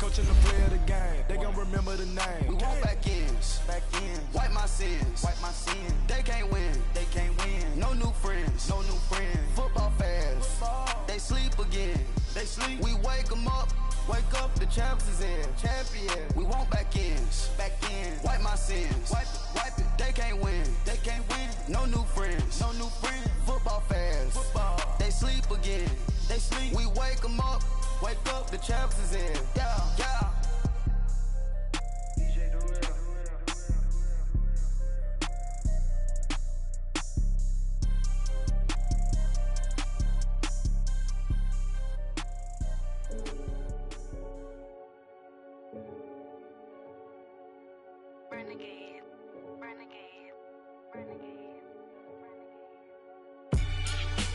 Coaching the play of the game, they gon' remember the name. We want back ends, wipe my sins, They can't win, No new friends, Football fast, they sleep again. We wake them up, the champs is in. Champion, we want back ends, wipe my sins, wipe it. They can't win, No new friends, Football fast, they sleep again. We wake them up, the champs is in. Yeah.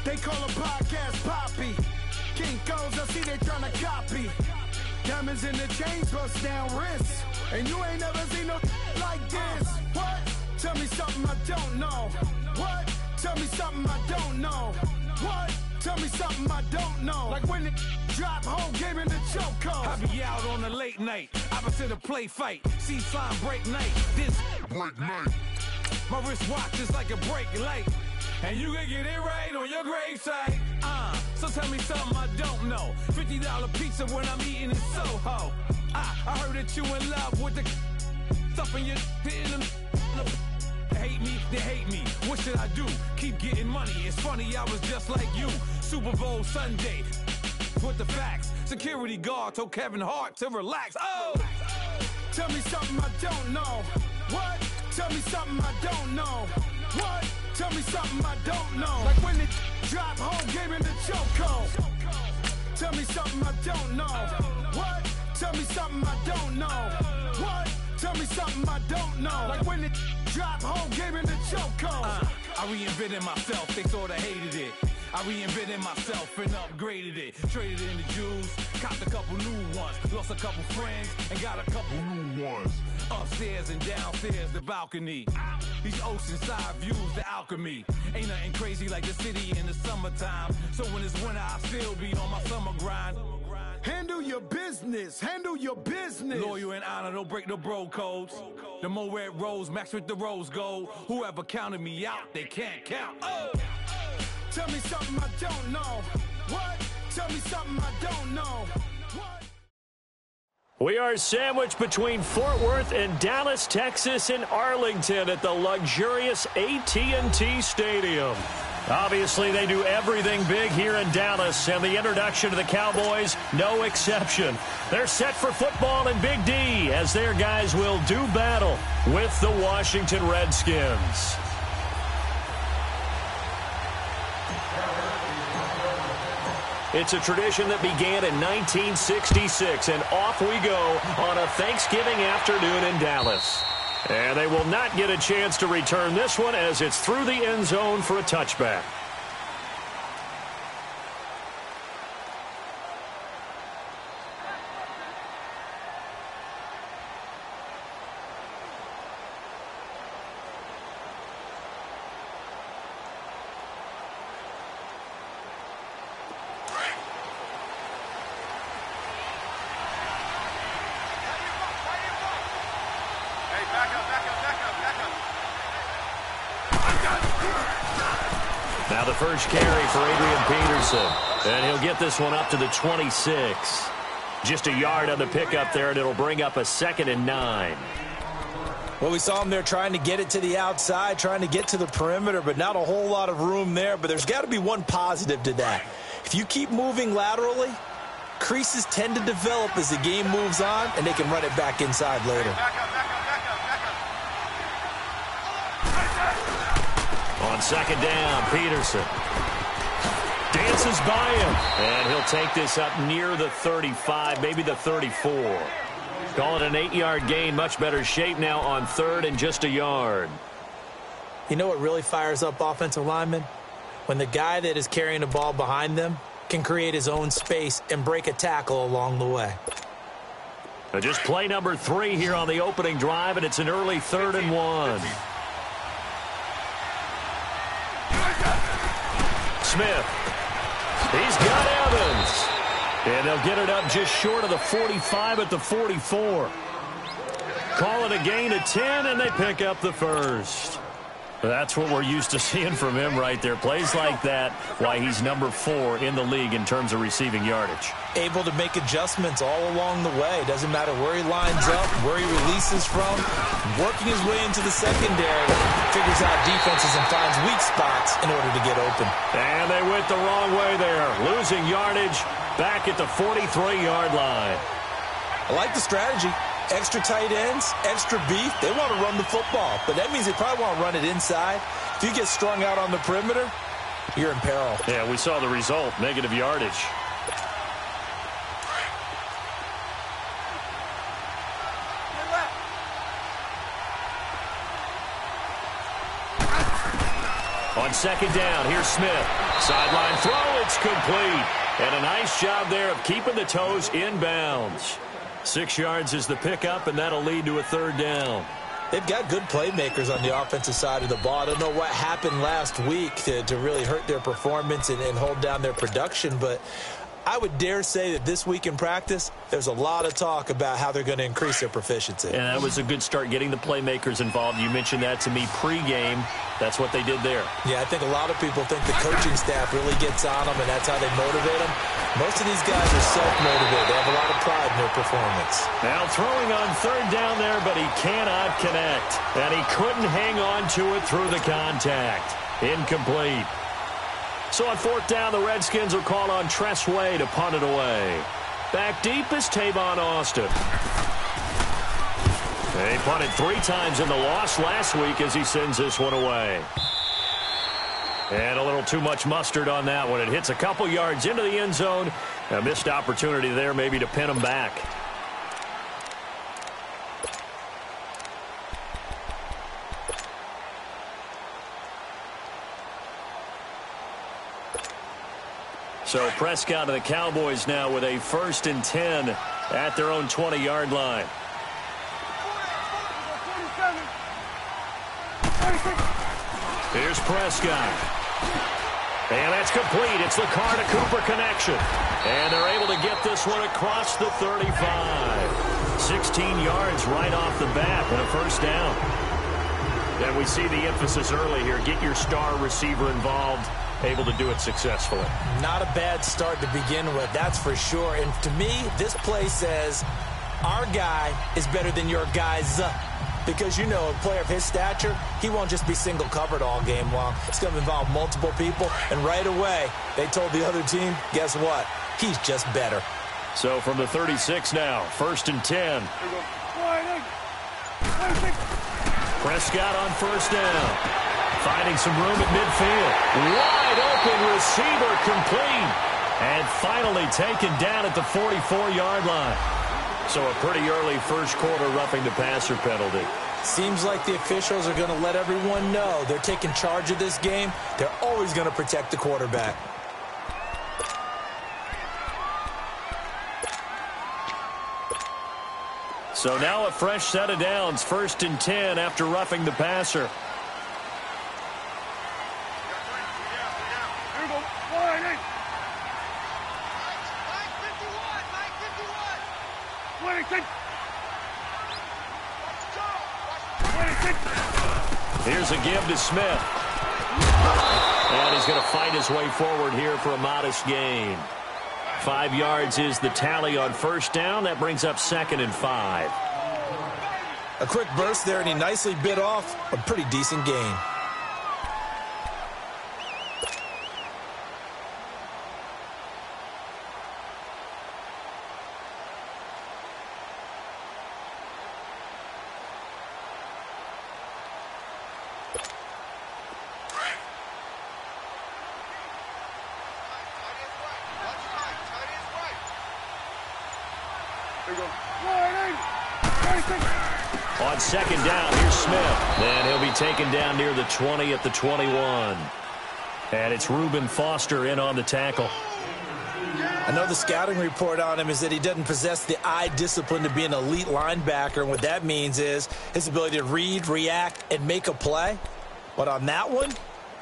They call a podcast Poppy. King goes, I see they tryna copy. Diamonds in the chains, bust down wrists. And you ain't never seen no like this. What? Tell me something I don't know. What? Tell me something I don't know. What? Tell me something I don't know. Like when it drop, whole game in the chokehold. I be out on a late night, opposite a play fight. See sign break night, this break night. My wristwatch is like a break light. And you can get it right on your gravesite. So tell me something I don't know. $50 pizza when I'm eating in Soho. I heard that you in love with the stuff in your hitting them. Hate me, they hate me. What should I do? Keep getting money. It's funny, I was just like you. Super Bowl Sunday with the facts. Security guard told Kevin Hart to relax. Oh! Tell me something I don't know. What? Tell me something I don't know. What? Tell me something I don't know. Like when it drop, whole game in the chokehold. Tell me something I don't know. What? Tell me something I don't know. What? Tell me something I don't know. Like when it drop, whole game in the chokehold. I reinvented myself, they sorta hated it. I reinvented myself and upgraded it. Traded in the Jews, copped a couple new ones. Lost a couple friends and got a couple new ones. Upstairs and downstairs, the balcony. These oceanside views, the alchemy. Ain't nothing crazy like the city in the summertime. So when it's winter, I still be on my summer grind. Handle your business, handle your business. Loyal and honor, don't break no bro codes. The more red rose, match with the rose gold. Whoever counted me out, they can't count. Oh! Tell me something I don't know. What? Tell me something I don't know. What? We are sandwiched between Fort Worth and Dallas, Texas, and Arlington at the luxurious AT&T Stadium. Obviously, they do everything big here in Dallas, and the introduction to the Cowboys, no exception. They're set for football in Big D as their guys will do battle with the Washington Redskins. It's a tradition that began in 1966, and off we go on a Thanksgiving afternoon in Dallas. And they will not get a chance to return this one as it's through the end zone for a touchback. Now the first carry for Adrian Peterson. And he'll get this one up to the 26. Just a yard on the pickup there, and it'll bring up a 2nd and 9. Well, we saw him there trying to get it to the outside, trying to get to the perimeter, but not a whole lot of room there. But there's got to be one positive to that. If you keep moving laterally, creases tend to develop as the game moves on, and they can run it back inside later. On 2nd down, Peterson dances by him, and he'll take this up near the 35, maybe the 34. Call it an 8-yard gain, much better shape now on 3rd and just a yard. You know what really fires up offensive linemen? When the guy that is carrying the ball behind them can create his own space and break a tackle along the way. Just play number 3 here on the opening drive, and it's an early 3rd and 1. Smith. He's got Evans. And And they'll get it up just short of the 45 at the 44. Call it a gain of 10, and they pick up the first. That's what we're used to seeing from him right there. Plays like that, why he's number 4 in the league in terms of receiving yardage. Able to make adjustments all along the way. Doesn't matter where he lines up, where he releases from. Working his way into the secondary, figures out defenses and finds weak spots in order to get open. And they went the wrong way there. Losing yardage back at the 43-yard line. I like the strategy. Extra tight ends, extra beef. They want to run the football, but that means they probably want to run it inside. If you get strung out on the perimeter, you're in peril. Yeah, we saw the result, negative yardage. On second down, here's Smith. Sideline throw, it's complete. And a nice job there of keeping the toes in bounds. 6 yards is the pickup, and that'll lead to a third down. They've got good playmakers on the offensive side of the ball. I don't know what happened last week to really hurt their performance and hold down their production, but I would dare say that this week in practice, there's a lot of talk about how they're going to increase their proficiency. And that was a good start, getting the playmakers involved. You mentioned that to me pregame. That's what they did there. Yeah, I think a lot of people think the coaching staff really gets on them, and that's how they motivate them. Most of these guys are self-motivated. They have a lot of pride in their performance. Now throwing on third down there, but he cannot connect. And he couldn't hang on to it through the contact. Incomplete. So on fourth down, the Redskins will call on Tress Way to punt it away. Back deep is Tavon Austin. They punted 3 times in the loss last week as he sends this one away. And a little too much mustard on that one. It hits a couple yards into the end zone. A missed opportunity there maybe to pin him back. So Prescott and the Cowboys now with a 1st and 10 at their own 20-yard line. Here's Prescott. And that's complete. It's the Carr-to-Cooper connection. And they're able to get this one across the 35. 16 yards right off the bat and a first down. And we see the emphasis early here. Get your star receiver involved. Able to do it successfully. Not a bad start to begin with, that's for sure. And to me, this play says our guy is better than your guys. Because, you know, a player of his stature, he won't just be single covered all game long. It's going to involve multiple people. And right away, they told the other team, guess what? He's just better. So from the 36 now, 1st and 10. Prescott on first down. Finding some room at midfield. Wide open receiver complete. And finally taken down at the 44-yard line. So a pretty early first quarter roughing the passer penalty. Seems like the officials are going to let everyone know they're taking charge of this game. They're always going to protect the quarterback. So now a fresh set of downs. 1st and 10 after roughing the passer. Here's a give to Smith. And he's going to fight his way forward here for a modest gain. 5 yards is the tally on first down. That brings up 2nd and 5. A quick burst there, and he nicely bit off a pretty decent gain. On second down, here's Smith. And he'll be taken down near the 20 at the 21. And it's Reuben Foster in on the tackle. I know the scouting report on him is that he doesn't possess the eye discipline to be an elite linebacker. And what that means is his ability to read, react, and make a play. But on that one,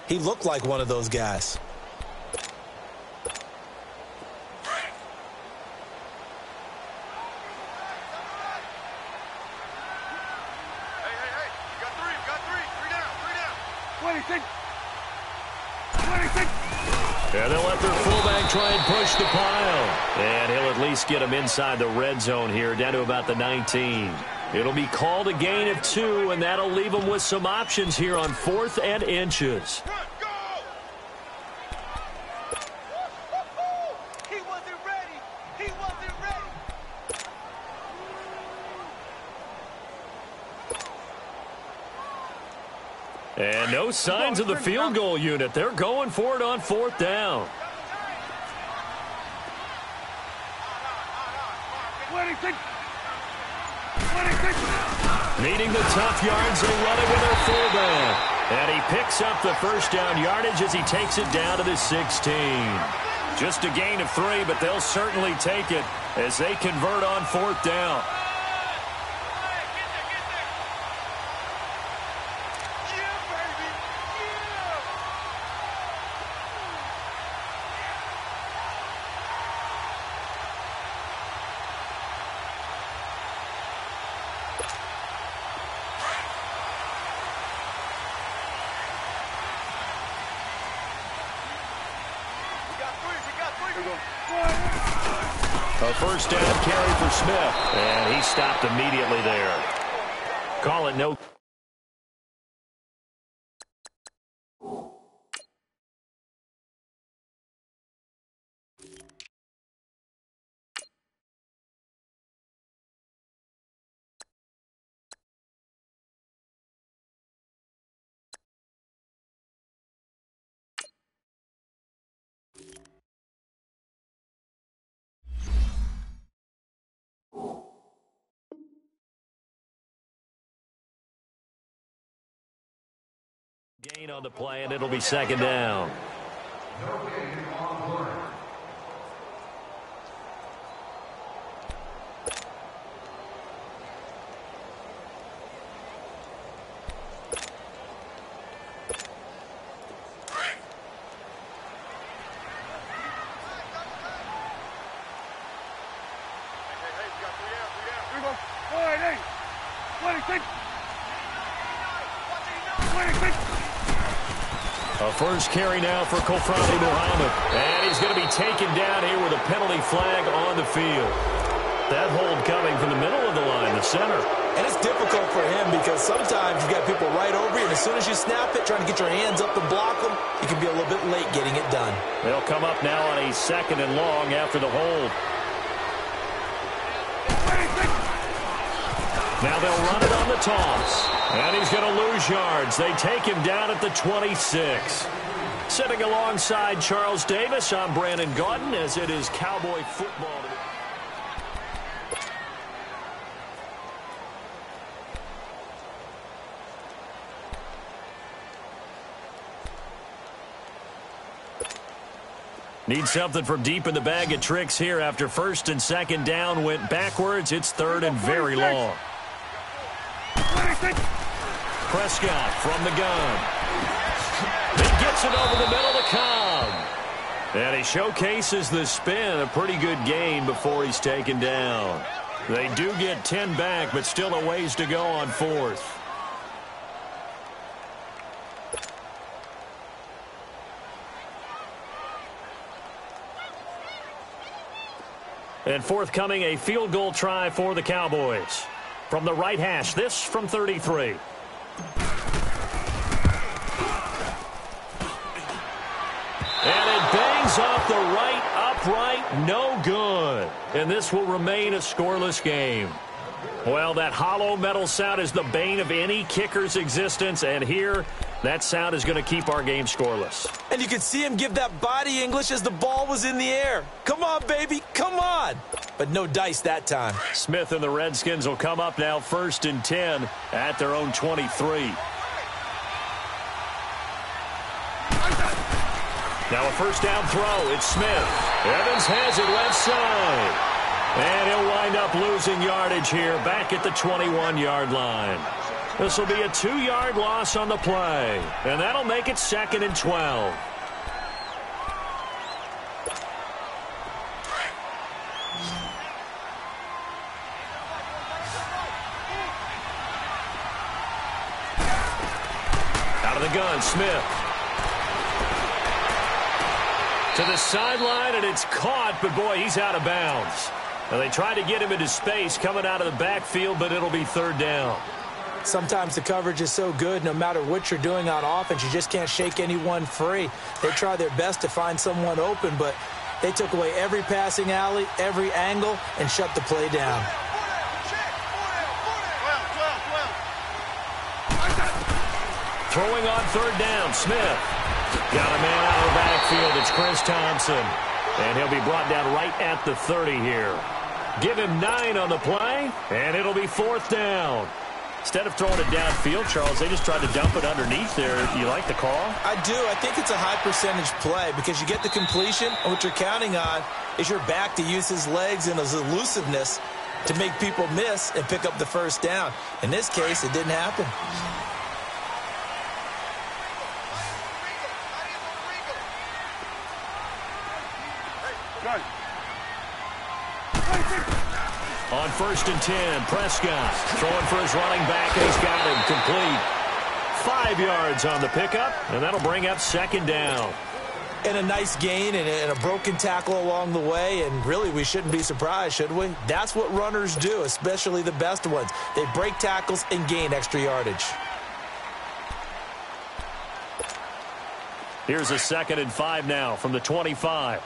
he looked like one of those guys. And they'll let their fullback try and push the pile. And he'll at least get him inside the red zone here, down to about the 19. It'll be called a gain of 2, and that'll leave them with some options here on 4th and inches. He wasn't ready. He wasn't ready. And no signs of the field goal unit. They're going for it on 4th down. Needing the tough yards, they run it with their fullback. And he picks up the first down yardage as he takes it down to the 16. Just a gain of 3, but they'll certainly take it as they convert on 4th down. A first down carry for Smith, and he stopped immediately there. Call it no. Gain on the play, and it'll be second down. A first carry now for Kofrani Muhammad. And he's going to be taken down here with a penalty flag on the field. That hold coming from the middle of the line, the center. And it's difficult for him because sometimes you got people right over you, and as soon as you snap it, trying to get your hands up to block them, you can be a little bit late getting it done. They'll come up now on a 2nd and long after the hold. Now they'll run it on the toss. And he's going to lose yards. They take him down at the 26. Sitting alongside Charles Davis, I'm Brandon Gaudin, as it is Cowboy football. Need something from deep in the bag of tricks here after 1st and 2nd down went backwards. It's 3rd and very long. Prescott from the gun. He gets it over the middle to Cobb. And he showcases the spin. A pretty good gain before he's taken down. They do get 10 back, but still a ways to go on 4th. And forthcoming, a field goal try for the Cowboys. From the right hash, this from 33. And it bangs off the right upright, no good. And this will remain a scoreless game. Well, that hollow metal sound is the bane of any kicker's existence, and here, that sound is going to keep our game scoreless. And you could see him give that body English as the ball was in the air. Come on, baby, come on. But no dice that time. Smith and the Redskins will come up now 1st and 10 at their own 23. Now a first down throw. It's Smith. Evans has it left side. And he'll wind up losing yardage here back at the 21-yard line. This will be a 2-yard loss on the play. And that'll make it 2nd and 12. the gun, Smith. To the sideline, and it's caught, but boy, he's out of bounds. Now, they tried to get him into space coming out of the backfield, but it'll be third down. Sometimes the coverage is so good, no matter what you're doing on offense, you just can't shake anyone free. They try their best to find someone open, but they took away every passing alley, every angle, and shut the play down. Throwing on third down, Smith. Got a man out of the backfield. It's Chris Thompson. And he'll be brought down right at the 30 here. Give him 9 on the play, and it'll be fourth down. Instead of throwing it downfield, Charles, they just tried to dump it underneath there. You like the call? I do. I think it's a high percentage play because you get the completion, and what you're counting on is your back to use his legs and his elusiveness to make people miss and pick up the first down. In this case, it didn't happen. On 1st and 10, Prescott throwing for his running back, and he's got him complete. 5 yards on the pickup, and that'll bring up second down. And a nice gain and a broken tackle along the way, and really we shouldn't be surprised, should we? That's what runners do, especially the best ones. They break tackles and gain extra yardage. Here's a 2nd and 5 now from the 25.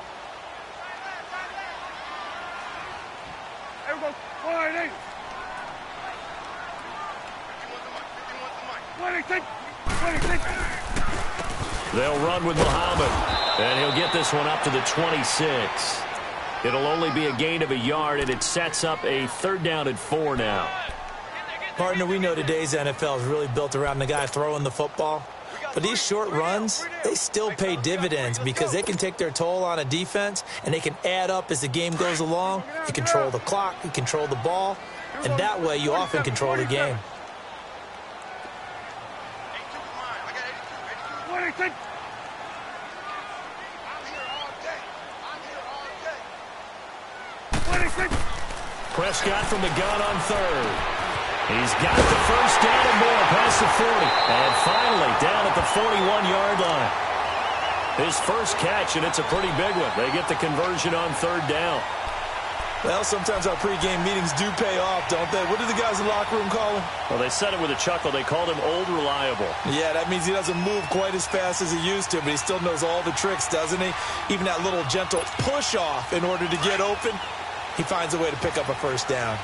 They'll run with Muhammad, and he'll get this one up to the 26. It'll only be a gain of a yard, and it sets up a 3rd down and 4 now. Partner, we know today's NFL is really built around the guy throwing the football. But these short runs, they still pay dividends because they can take their toll on a defense, and they can add up as the game goes along. You control the clock, you control the ball, and that way you often control the game. Prescott from the gun on 3rd. He's got the first down and more past the 40. And finally down at the 41-yard line. His first catch, and it's a pretty big one. They get the conversion on 3rd down. Well, sometimes our pregame meetings do pay off, don't they? What did the guys in the locker room call him? Well, they said it with a chuckle. They called him Old Reliable. Yeah, that means he doesn't move quite as fast as he used to, but he still knows all the tricks, doesn't he? Even that little gentle push-off in order to get open, he finds a way to pick up a first down.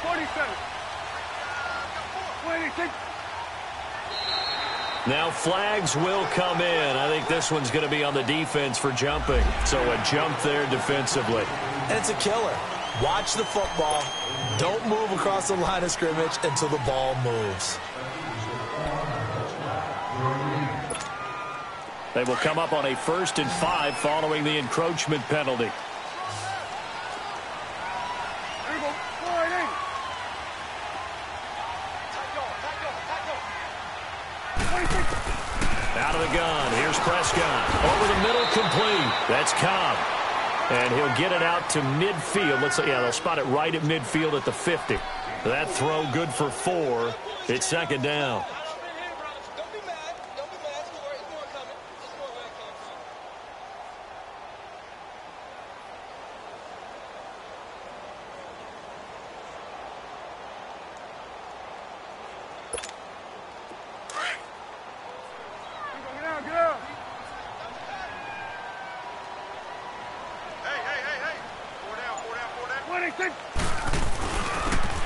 47. 26. Now flags will come in. I think this one's going to be on the defense for jumping. So a jump there defensively. And it's a killer. Watch the football. Don't move across the line of scrimmage until the ball moves. They will come up on a 1st and 5 following the encroachment penalty. Out of the gun. Here's Prescott. Over the middle, complete. That's Cobb. And he'll get it out to midfield. Looks like, yeah, they'll spot it right at midfield at the 50. That throw good for 4. It's 2nd down.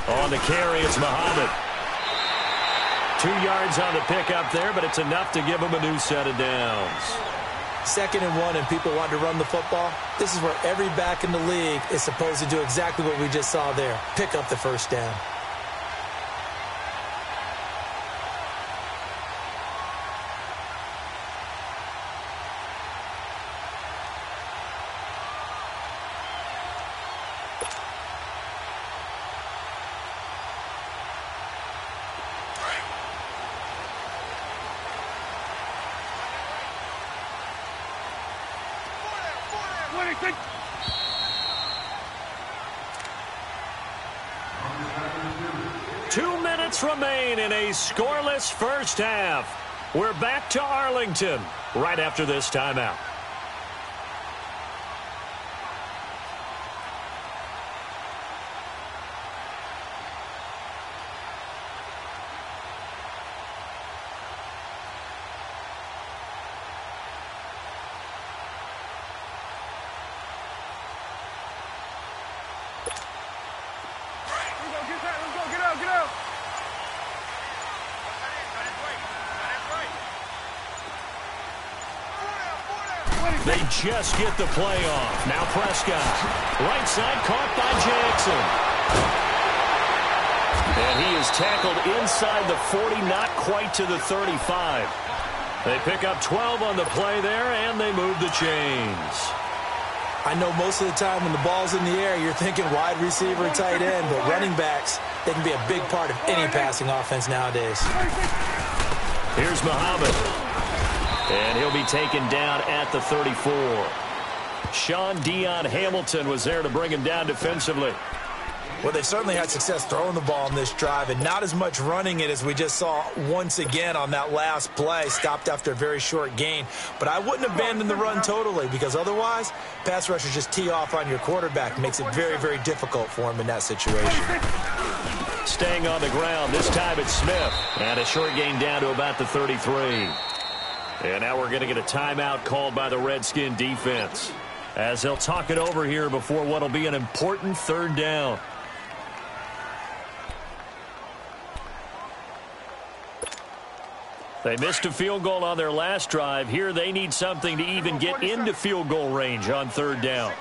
On the carry, it's Muhammad. 2 yards on the pickup there, but it's enough to give him a new set of downs. 2nd and 1, and people want to run the football. This is where every back in the league is supposed to do exactly what we just saw there. Pick up the first down. minutes remain in a scoreless first half. We're back to Arlington right after this timeout. They just get the play off. Now Prescott. Right side caught by Jackson. And he is tackled inside the 40, not quite to the 35. They pick up 12 on the play there, and they move the chains. I know most of the time when the ball's in the air, you're thinking wide receiver, tight end, but running backs, they can be a big part of any passing offense nowadays. Here's Muhammad. And he'll be taken down at the 34. Sean Dion Hamilton was there to bring him down defensively. Well, they've certainly had success throwing the ball on this drive and not as much running it as we just saw once again on that last play, stopped after a very short gain. But I wouldn't abandon the run totally because otherwise, pass rushers just tee off on your quarterback. Makes it very, very difficult for him in that situation. Staying on the ground, this time it's Smith. And a short gain down to about the 33. And now we're going to get a timeout called by the Redskin defense as they'll talk it over here before what will be an important third down. They missed a field goal on their last drive. Here they need something to even get into field goal range on third down.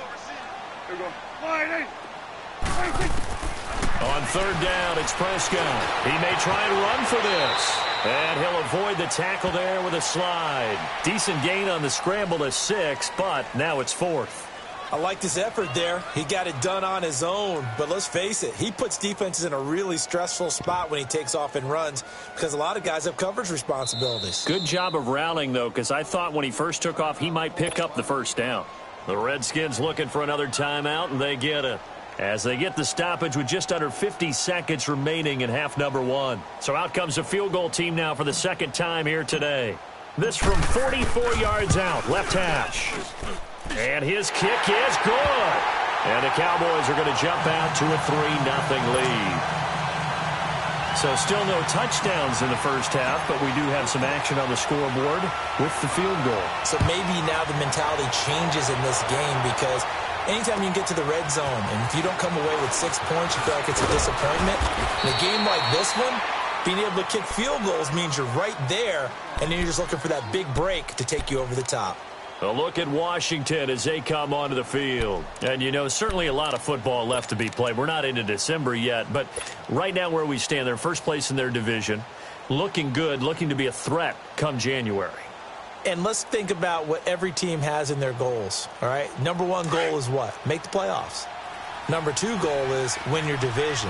On third down, it's Prescott. He may try and run for this. And he'll avoid the tackle there with a slide. Decent gain on the scramble to 6, but now it's 4th. I like this effort there. He got it done on his own. But let's face it, he puts defenses in a really stressful spot when he takes off and runs because a lot of guys have coverage responsibilities. Good job of rallying, though, because I thought when he first took off, he might pick up the first down. The Redskins looking for another timeout, and they get it. As they get the stoppage with just under 50 seconds remaining in half number 1. So out comes a field goal team now for the second time here today. This from 44 yards out, left hash. And his kick is good. And the Cowboys are going to jump out to a 3-0 lead. So still no touchdowns in the first half, but we do have some action on the scoreboard with the field goal. So maybe now the mentality changes in this game because anytime you can get to the red zone, and if you don't come away with 6 points, you feel like it's a disappointment. In a game like this one, being able to kick field goals means you're right there, and then you're just looking for that big break to take you over the top. A look at Washington as they come onto the field. And, you know, certainly a lot of football left to be played. We're not into December yet, but right now where we stand, they're first place in their division, looking good, looking to be a threat come January. And let's think about what every team has in their goals, all right? Number 1 goal is what? Make the playoffs. Number 2 goal is win your division.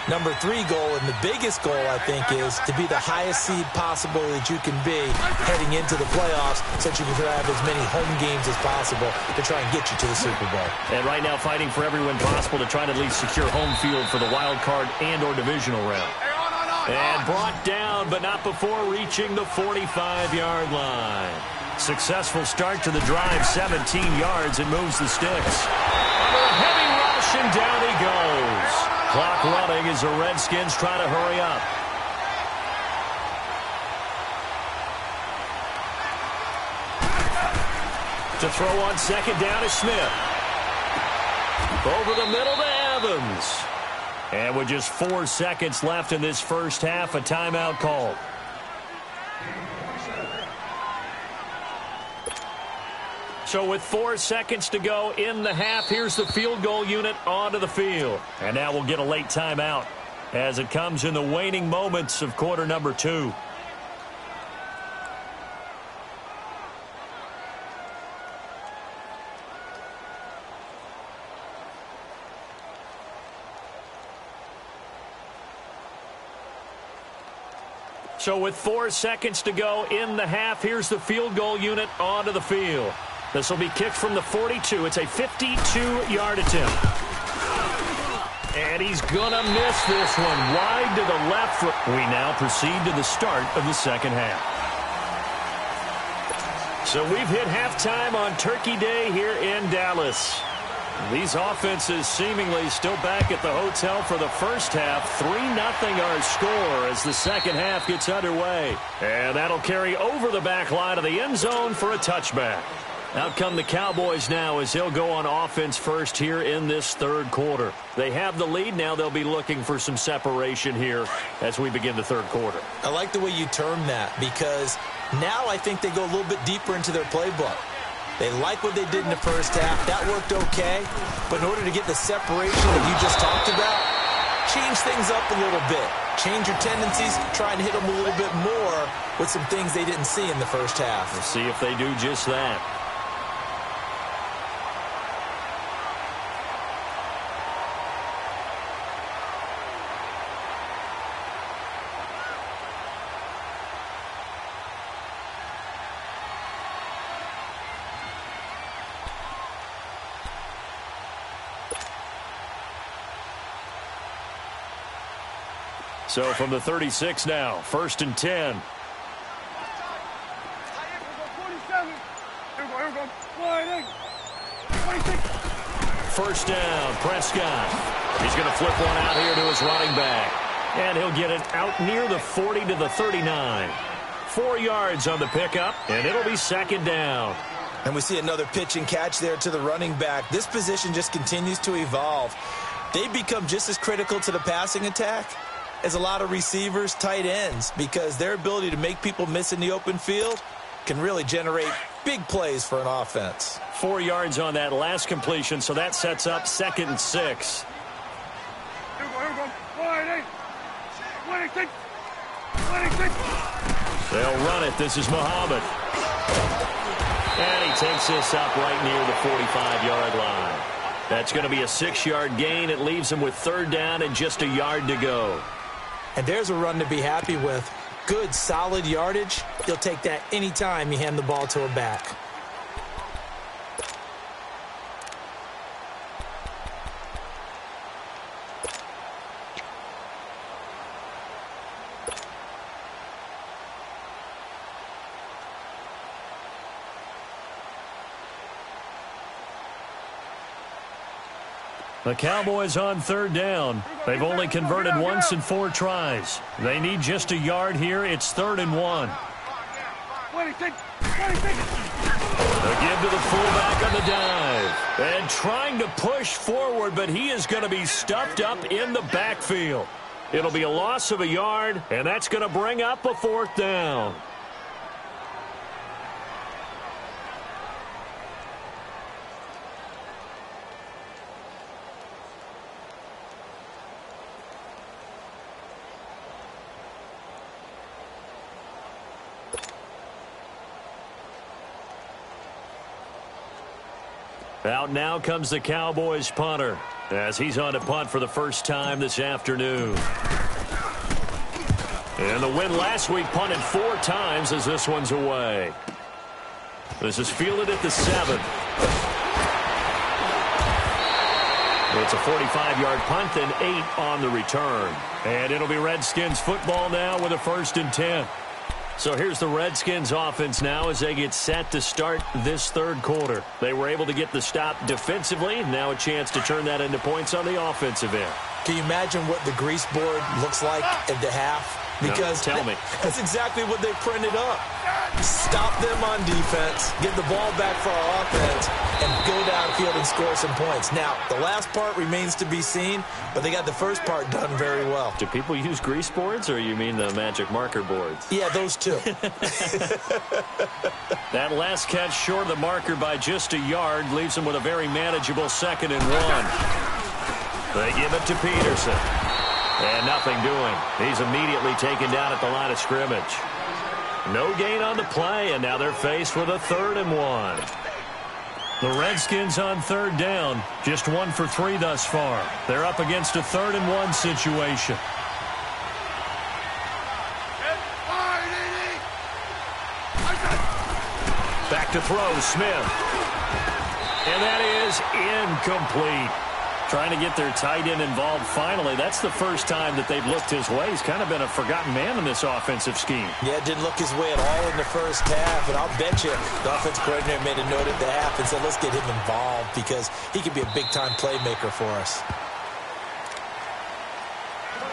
Number 3 goal, and the biggest goal, I think, is to be the highest seed possible that you can be heading into the playoffs so that you can have as many home games as possible to try and get you to the Super Bowl. And right now fighting for every win possible to try to at least secure home field for the wild card and or divisional round. And brought down, but not before reaching the 45-yard line. Successful start to the drive, 17 yards, and moves the sticks. Under a heavy rush, and down he goes. Clock running as the Redskins try to hurry up. To throw on second down is Smith. Over the middle to Evans. And with just 4 seconds left in this first half, a timeout called. So with 4 seconds to go in the half, here's the field goal unit onto the field. And now we'll get a late timeout as it comes in the waning moments of quarter number 2. So with 4 seconds to go in the half, here's the field goal unit onto the field. This will be kicked from the 42. It's a 52-yard attempt. And he's going to miss this one wide to the left. We now proceed to the start of the second half. So we've hit halftime on Turkey Day here in Dallas. These offenses seemingly still back at the hotel for the first half. 3-0 our score as the second half gets underway. And that'll carry over the back line of the end zone for a touchback. Out come the Cowboys now as they'll go on offense first here in this third quarter. They have the lead. Now they'll be looking for some separation here as we begin the third quarter. I like the way you term that because now I think they go a little bit deeper into their playbook. They like what they did in the first half. That worked okay. But in order to get the separation that you just talked about, change things up a little bit. Change your tendencies, try and hit them a little bit more with some things they didn't see in the first half. We'll see if they do just that. So from the 36 now, 1st and 10. First down, Prescott. He's going to flip one out here to his running back. And he'll get it out near the 40 to the 39. 4 yards on the pickup, and it'll be second down. And we see another pitch and catch there to the running back. This position just continues to evolve. They become just as critical to the passing attack as a lot of receivers, tight ends, because their ability to make people miss in the open field can really generate big plays for an offense. 4 yards on that last completion, so that sets up 2nd and 6. They'll run it. This is Muhammad. And he takes this up right near the 45-yard line. That's going to be a 6-yard gain. It leaves him with 3rd down and just a yard to go. And there's a run to be happy with. Good, solid yardage. You'll take that anytime you hand the ball to a back. The Cowboys on 3rd down. They've only converted once in 4 tries. They need just a yard here. It's 3rd and 1. The give to the fullback on the dive. And trying to push forward, but he is going to be stuffed up in the backfield. It'll be a loss of a yard, and that's going to bring up a 4th down. Out now comes the Cowboys punter as he's on to punt for the first time this afternoon. And the win last week punted 4 times as this one's away. This is fielded at the 7. It's a 45-yard punt and 8 on the return. And it'll be Redskins football now with a 1st and 10. So here's the Redskins offense now as they get set to start this third quarter. They were able to get the stop defensively. Now a chance to turn that into points on the offensive end. Can you imagine what the grease board looks like at the half? Because no, tell me. That's exactly what they printed up. Stop them on defense, get the ball back for our offense, and go downfield and score some points. Now, the last part remains to be seen, but they got the first part done very well. Do people use grease boards, or you mean the magic marker boards? Yeah, those two. That last catch short of the marker by just a yard leaves him with a very manageable 2nd and 1. They give it to Peterson. And nothing doing. He's immediately taken down at the line of scrimmage. No gain on the play, and now they're faced with a 3rd and 1. The Redskins on 3rd down, just 1 for 3 thus far. They're up against a 3rd and 1 situation. Back to throw, Smith. And that is incomplete. Trying to get their tight end involved finally. That's the first time that they've looked his way. He's kind of been a forgotten man in this offensive scheme. Yeah, didn't look his way at all in the first half. And I'll bet you the offensive coordinator made a note at the half and said, let's get him involved because he could be a big-time playmaker for us.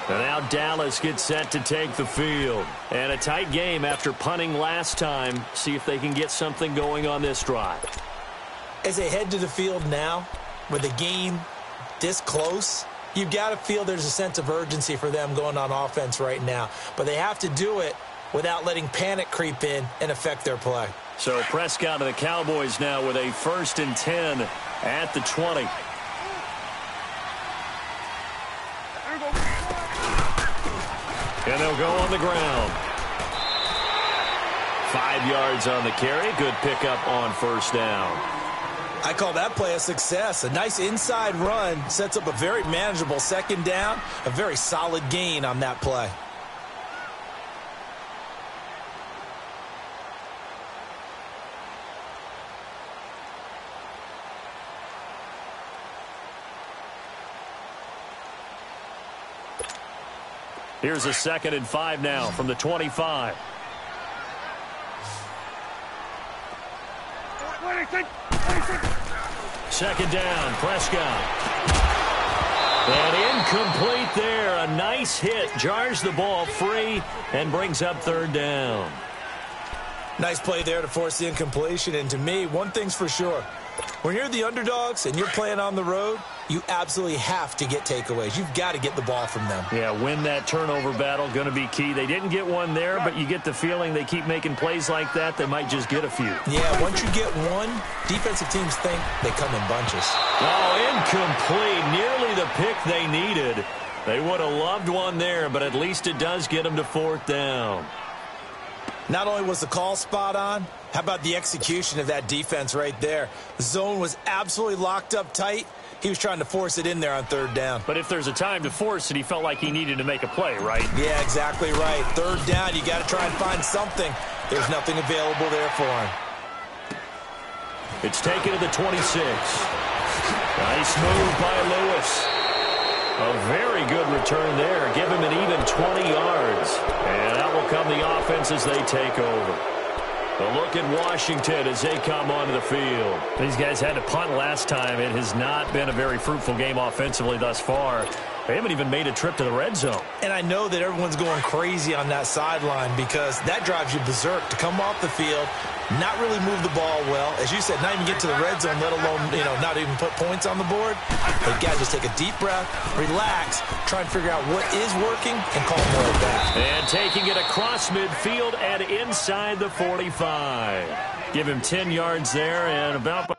And now Dallas gets set to take the field. And a tight game after punting last time. See if they can get something going on this drive. As they head to the field now, with the game this close, you've got to feel there's a sense of urgency for them going on offense right now. But they have to do it without letting panic creep in and affect their play. So Prescott and the Cowboys now with a 1st and 10 at the 20. And they'll go on the ground. 5 yards on the carry. Good pickup on 1st down. I call that play a success. A nice inside run sets up a very manageable 2nd down. A very solid gain on that play. Here's a 2nd and 5 now from the 25. Second down, Prescott. And incomplete there. A nice hit. Jars the ball free and brings up 3rd down. Nice play there to force the incompletion. And to me, one thing's for sure. When you're the underdogs and you're playing on the road, you absolutely have to get takeaways. You've got to get the ball from them. Yeah, win that turnover battle, going to be key. They didn't get one there, but you get the feeling they keep making plays like that, they might just get a few. Yeah, once you get one, defensive teams think they come in bunches. Oh, incomplete. Nearly the pick they needed. They would have loved one there, but at least it does get them to 4th down. Not only was the call spot on, how about the execution of that defense right there? The zone was absolutely locked up tight. He was trying to force it in there on 3rd down. But if there's a time to force it, he felt like he needed to make a play, right? Yeah, exactly right. 3rd down, you got to try and find something. There's nothing available there for him. It's taken to the 26. Nice move by Lewis. A very good return there. Give him an even 20 yards. And out will come the offense as they take over. A look at Washington as they come onto the field. These guys had to punt last time. It has not been a very fruitful game offensively thus far. They haven't even made a trip to the red zone. And I know that everyone's going crazy on that sideline because that drives you berserk to come off the field, not really move the ball well. As you said, not even get to the red zone, let alone, not even put points on the board. They've got to just take a deep breath, relax, try and figure out what is working, and call more of that. And taking it across midfield and inside the 45. Give him 10 yards there and about...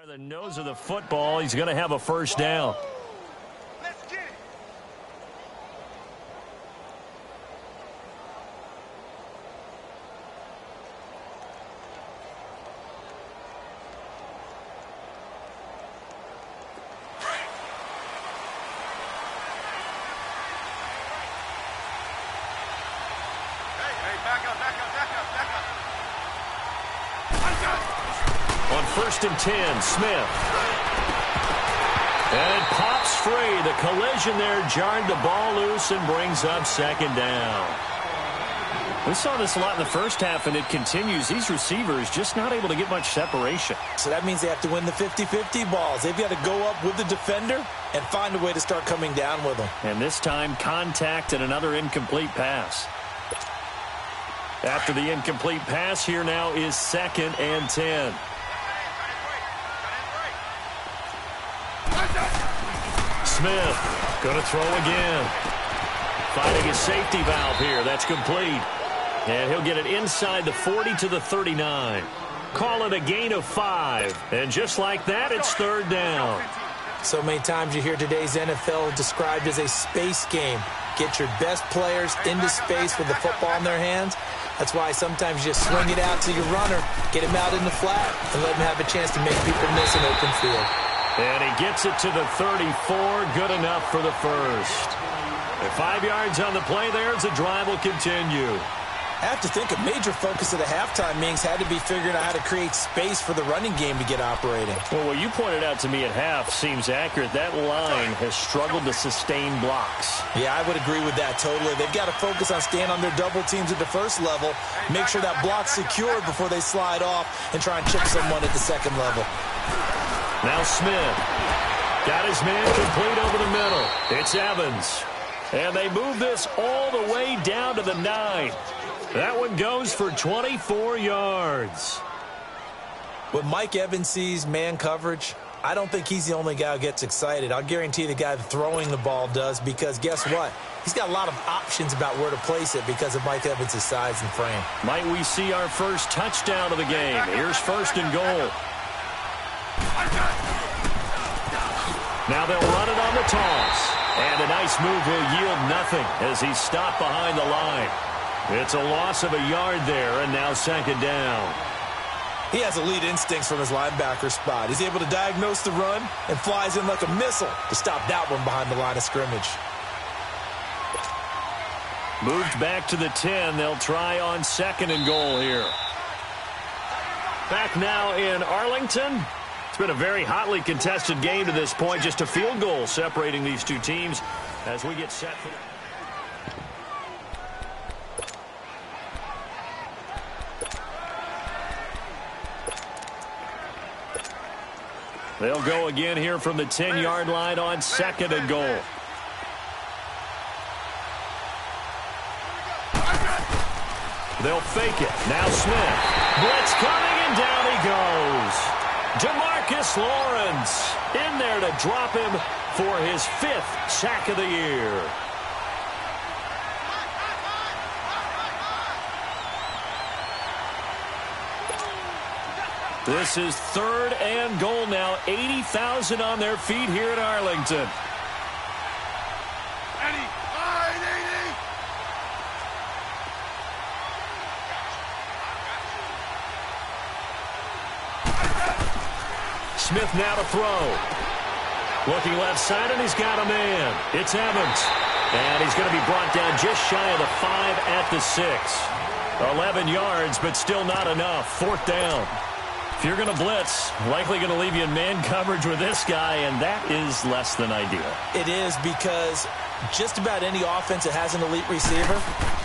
The nose of the football, he's going to have a 1st down. Let's get it. Hey, back up. On 1st and 10, Smith. And it pops free. The collision there jarred the ball loose and brings up 2nd down. We saw this a lot in the first half, and it continues. These receivers just not able to get much separation. So that means they have to win the 50-50 balls. They've got to go up with the defender and find a way to start coming down with them. And this time, contact and another incomplete pass. After the incomplete pass, here now is 2nd and 10. Smith going to throw again. Finding his safety valve here. That's complete. And he'll get it inside the 40 to the 39. Call it a gain of 5. And just like that, it's third down. So many times you hear today's NFL described as a space game. Get your best players into space with the football in their hands. That's why sometimes you just swing it out to your runner, get him out in the flat, and let him have a chance to make people miss an open field. And he gets it to the 34. Good enough for the first. And 5 yards on the play there as the drive will continue. I have to think a major focus of the halftime meetings had to be figuring out how to create space for the running game to get operating. Well, what you pointed out to me at half seems accurate. That line has struggled to sustain blocks. Yeah, I would agree with that totally. They've got to focus on staying on their double teams at the first level, make sure that block's secured before they slide off and try and chip someone at the second level. Now Smith got his man complete over the middle. It's Evans. And they move this all the way down to the 9. That one goes for 24 yards. When Mike Evans sees man coverage, I don't think he's the only guy who gets excited. I'll guarantee the guy throwing the ball does, because guess what? He's got a lot of options about where to place it because of Mike Evans' size and frame. Might we see our first touchdown of the game? Here's first and goal. Now they'll run it on the toss. And a nice move will yield nothing as he's stopped behind the line. It's a loss of a yard there, and now second down. He has elite instincts from his linebacker spot. He's able to diagnose the run and flies in like a missile to stop that one behind the line of scrimmage. Moved back to the 10. They'll try on second and goal here. Back now in Arlington. It's been a very hotly contested game to this point. Just a field goal separating these two teams as we get set for They'll go again here from the 10-yard line on second and goal. They'll fake it. Now Smith. Blitz coming, and down he goes. DeMarcus Lawrence in there to drop him for his 5th sack of the year. This is third and goal now. 80,000 on their feet here at Arlington. Smith now to throw. Looking left side, and he's got a man. It's Evans. And he's going to be brought down just shy of the 5 at the 6. 11 yards, but still not enough. Fourth down. If you're going to blitz, likely going to leave you in man coverage with this guy, and that is less than ideal. It is, because just about any offense that has an elite receiver,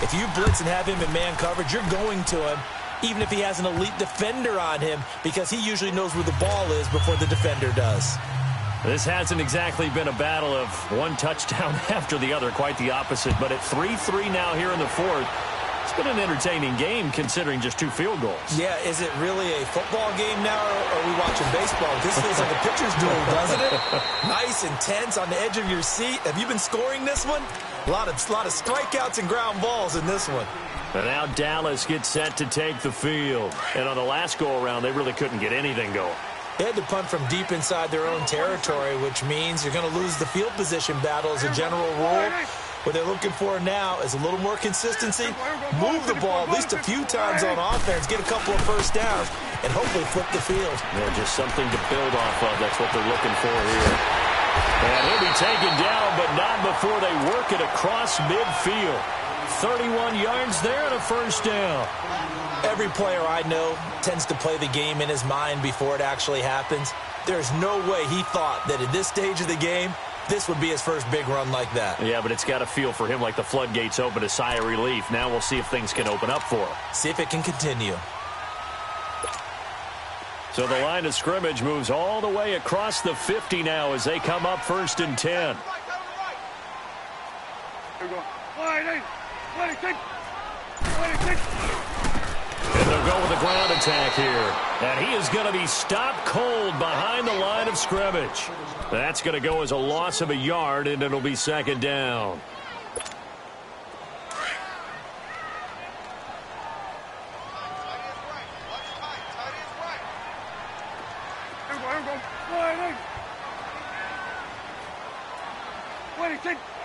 if you blitz and have him in man coverage, you're going to him, even if he has an elite defender on him, because he usually knows where the ball is before the defender does. This hasn't exactly been a battle of one touchdown after the other, quite the opposite. But at 3-3 now here in the fourth, it's been an entertaining game considering just 2 field goals. Yeah, is it really a football game now, or are we watching baseball? This feels like a pitcher's duel, doesn't it? Nice, intense, on the edge of your seat. Have you been scoring this one? A lot of strikeouts and ground balls in this one. And now Dallas gets set to take the field. And on the last go-around, they really couldn't get anything going. They had to punt from deep inside their own territory, which means you're going to lose the field position battle as a general rule. What they're looking for now is a little more consistency, move the ball at least a few times on offense, get a couple of first downs, and hopefully flip the field. Yeah, just something to build off of. That's what they're looking for here. And he'll be taken down, but not before they work it across midfield. 31 yards there and a first down. Every player I know tends to play the game in his mind before it actually happens. There's no way he thought that at this stage of the game, this would be his first big run like that. Yeah, but it's got to feel for him like the floodgates open, a sigh of relief. Now we'll see if things can open up for him. See if it can continue. So the line of scrimmage moves all the way across the 50 now as they come up first and 10. Here we go. 26. And they'll go with a ground attack here. And he is going to be stopped cold behind the line of scrimmage. That's going to go as a loss of a yard, and it'll be second down.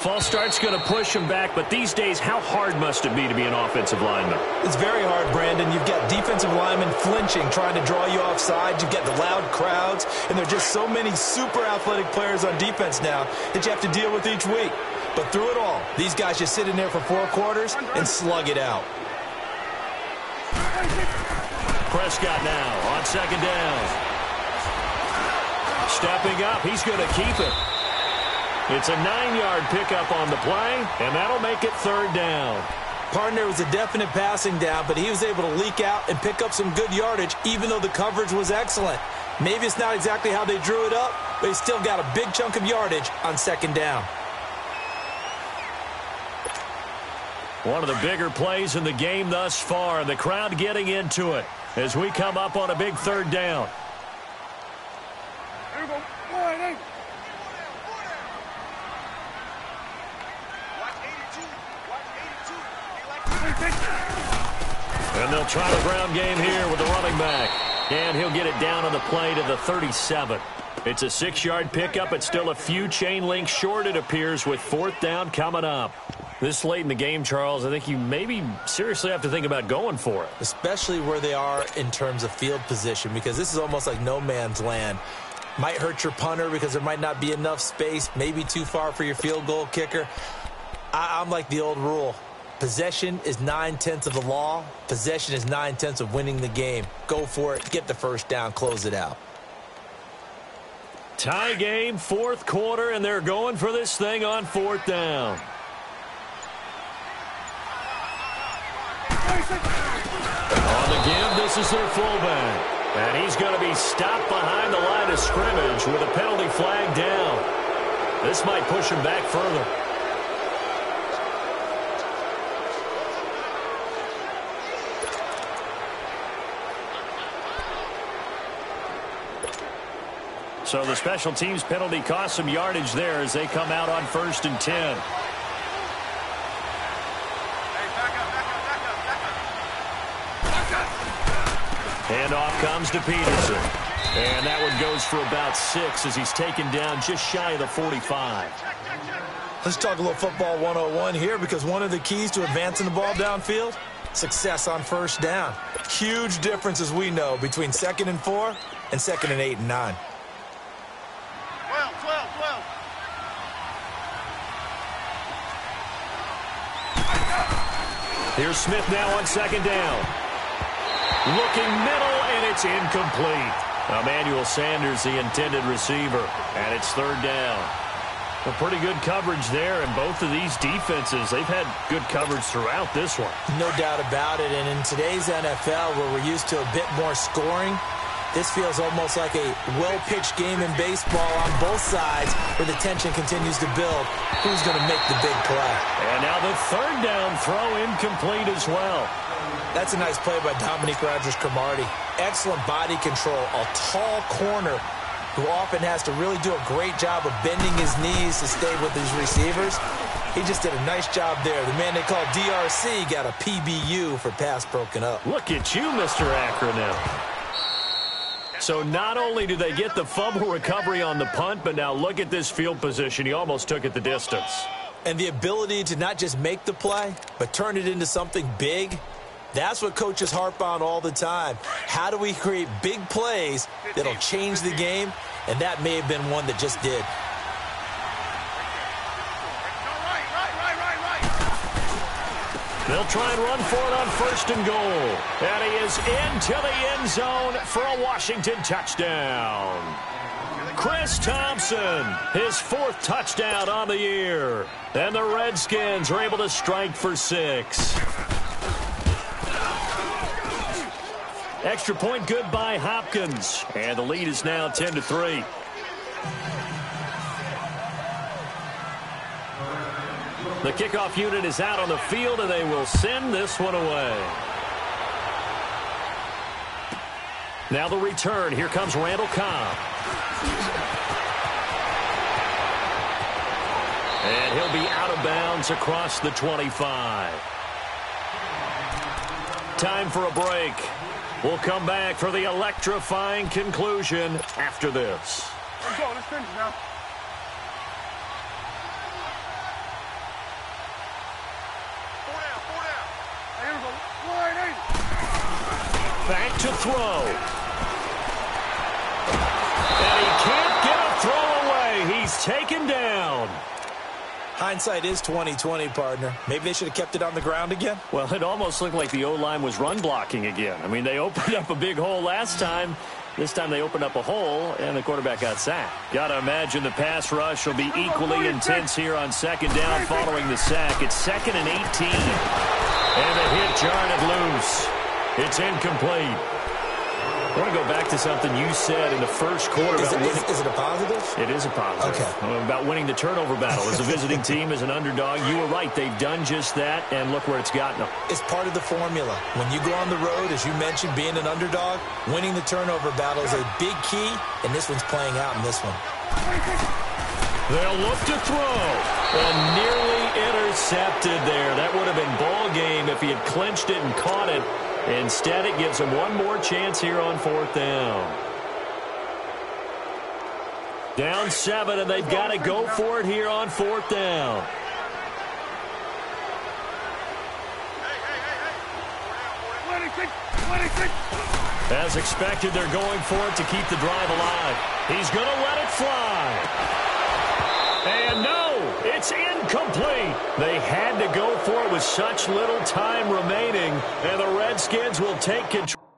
False start's going to push him back, but these days, how hard must it be to be an offensive lineman? It's very hard, Brandon. You've got defensive linemen flinching, trying to draw you offside. You've got the loud crowds, and there are just so many super athletic players on defense now that you have to deal with each week. But through it all, these guys just sit in there for 4 quarters and slug it out. Prescott now on second down. Stepping up, he's going to keep it. It's a 9-yard pickup on the play, and that'll make it third down. Partner was a definite passing down, but he was able to leak out and pick up some good yardage, even though the coverage was excellent. Maybe it's not exactly how they drew it up, but he still got a big chunk of yardage on second down. One of the bigger plays in the game thus far, and the crowd getting into it as we come up on a big third down. Here we go. Boy, hey. And they'll try the ground game here with the running back. And he'll get it down on the play to the 37. It's a 6-yard pickup. It's still a few chain links short, it appears, with fourth down coming up. This late in the game, Charles, I think you maybe seriously have to think about going for it. Especially where they are in terms of field position, because this is almost like no man's land. Might hurt your punter because there might not be enough space, maybe too far for your field goal kicker. I'm like the old rule. Possession is 9/10 of the law. Possession is 9/10 of winning the game. Go for it. Get the first down. Close it out. Tie game, fourth quarter, and they're going for this thing on fourth down. On the give, this is their fullback. And he's going to be stopped behind the line of scrimmage with a penalty flag down. This might push him back further. So the special teams penalty cost some yardage there as they come out on 1st and 10. Handoff comes to Peterson. And that one goes for about 6 as he's taken down just shy of the 45. Let's talk a little football 101 here, because one of the keys to advancing the ball downfield, success on first down. Huge difference, as we know, between 2nd and 4 and 2nd and 8 and 9. 12. Here's Smith now on second down. Looking middle, and it's incomplete. Emmanuel Sanders, the intended receiver, and it's third down. A pretty good coverage there, and both of these defenses, they've had good coverage throughout this one. No doubt about it, and in today's NFL, where we're used to a bit more scoring, this feels almost like a well-pitched game in baseball on both sides, where the tension continues to build. Who's going to make the big play? And now the third down throw incomplete as well. That's a nice play by Dominique Rodgers-Cromartie. Excellent body control, a tall corner who often has to really do a great job of bending his knees to stay with his receivers. He just did a nice job there. The man they call DRC got a PBU for pass broken up. Look at you, Mr. Acronym. So not only do they get the fumble recovery on the punt, but now look at this field position. He almost took it the distance. And the ability to not just make the play, but turn it into something big, that's what coaches harp on all the time. How do we create big plays that'll change the game? And that may have been one that just did. They'll try and run for it on 1st and goal. And he is into the end zone for a Washington touchdown. Chris Thompson, his 4th touchdown on the year. And the Redskins are able to strike for 6. Extra point good by Hopkins. And the lead is now 10-3. The kickoff unit is out on the field, and they will send this one away. Now the return. Here comes Randall Cobb. And he'll be out of bounds across the 25. Time for a break. We'll come back for the electrifying conclusion after this. Let's go. Let's finish now. back to throw. And he can't get a throw away. He's taken down. Hindsight is 20/20, partner. Maybe they should have kept it on the ground again. Well, it almost looked like the O-line was run blocking again. I mean, they opened up a big hole last time. This time they opened up a hole, and the quarterback got sacked. Got to imagine the pass rush will be equally intense here on second down following the sack. It's 2nd and 18. And the hit jarred it loose. It's incomplete. I want to go back to something you said in the first quarter. Is it a positive? It is a positive. Okay. About winning the turnover battle. As a visiting team, as an underdog, you were right. They've done just that, and look where it's gotten them. It's part of the formula. When you go on the road, as you mentioned, being an underdog, winning the turnover battle is a big key, and this one's playing out in this one. They'll look to throw, and nearly intercepted there. That would have been ball game if he had clinched it and caught it. Instead, it gives him one more chance here on 4th down. Down 7, and they've got to go for it here on 4th down. As expected, they're going for it to keep the drive alive. He's going to let it fly. And no, it's incomplete. They had to go for it with such little time remaining, and the Redskins will take control.